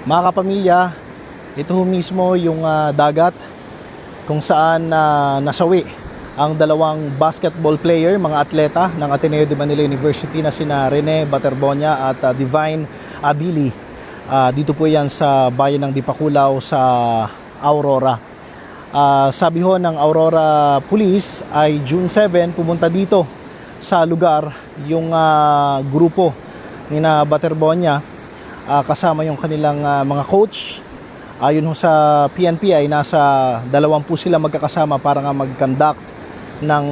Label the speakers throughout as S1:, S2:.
S1: Mga kapamilya, ito mismo yung dagat kung saan nasawi ang dalawang basketball player, mga atleta ng Ateneo de Manila University na sina Rene Baterbonia at Divine Abili. Dito po yan sa bayan ng Dipakulaw sa Aurora. Sabi ho ng Aurora Police ay June 7 pumunta dito sa lugar yung grupo ni na Baterbonia kasama yung kanilang mga coach. Ayon ho sa PNP ay nasa 20 sila magkakasama para nga mag-conduct ng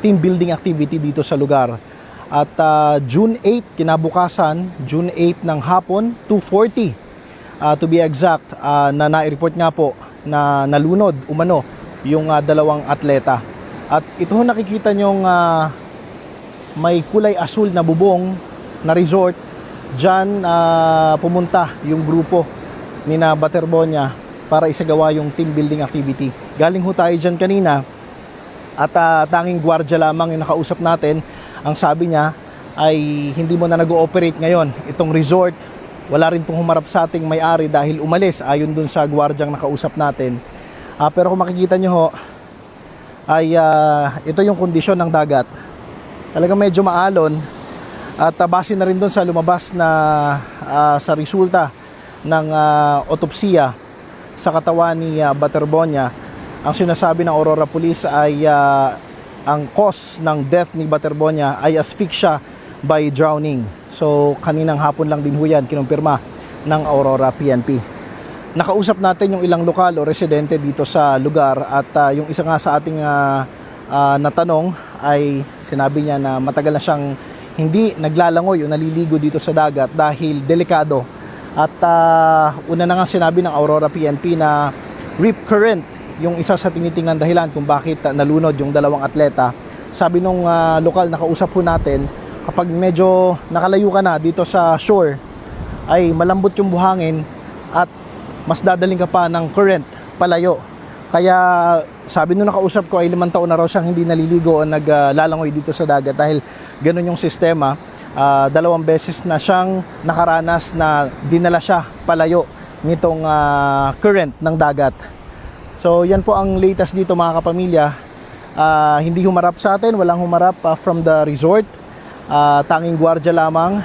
S1: team building activity dito sa lugar. At June 8 kinabukasan, June 8 ng hapon, 2:40 to be exact, na nai-report nga po na nalunod umano yung dalawang atleta. At ito ho nakikita nyong may kulay asul na bubong na resort. Diyan pumunta yung grupo ni na Baterbonia para isagawa yung team building activity. Galing ho tayo dyan kanina at tanging gwardiya lamang yung nakausap natin. Ang sabi niya ay hindi mo na nag-ooperate ngayon itong resort. Wala rin pong humarap sa ating may-ari dahil umalis ayon dun sa gwardyang nakausap natin. Pero kung makikita nyo ho ay ito yung kondisyon ng dagat. Talagang medyo maalon. At base na rin doon sa lumabas na sa resulta ng otopsiya sa katawan ni Baterbonia, ang sinasabi ng Aurora Police ay ang cause ng death ni Baterbonia ay asphyxia by drowning. So kaninang hapon lang din ho yan kinumpirma ng Aurora PNP. Nakausap natin yung ilang lokal o residente dito sa lugar at yung isa nga sa ating natanong ay sinabi niya na matagal na siyang hindi naglalangoy o naliligo dito sa dagat dahil delikado. At una na nga sinabi ng Aurora PNP na rip current yung isa sa tinitingnan dahilan kung bakit nalunod yung dalawang atleta. Sabi nung lokal na kausap po natin, kapag medyo nakalayo ka na dito sa shore ay malambot yung buhangin at mas dadaling ka pa ng current palayo. Kaya sabi nung nakausap ko ay 5 taon na raw siyang hindi naliligo o naglalangoy dito sa dagat dahil ganun yung sistema. 2 beses na siyang nakaranas na dinala siya palayo nitong current ng dagat. So yan po ang latest dito mga kapamilya. Hindi humarap sa atin, walang humarap from the resort. Tanging gwardiya lamang.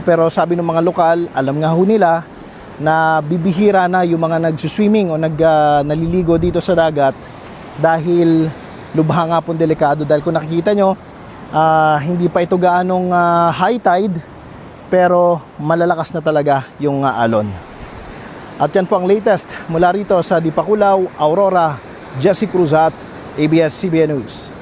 S1: Pero sabi ng mga lokal, alam nga ho nila na bibihira na yung mga nagsuswimming o naliligo dito sa dagat dahil lubha nga pong delikado. Dahil kung nakikita nyo, hindi pa ito gaanong high tide pero malalakas na talaga yung alon. At yan po ang latest mula rito sa Dipakulaw, Aurora. Jesse Cruzat, ABS-CBN News.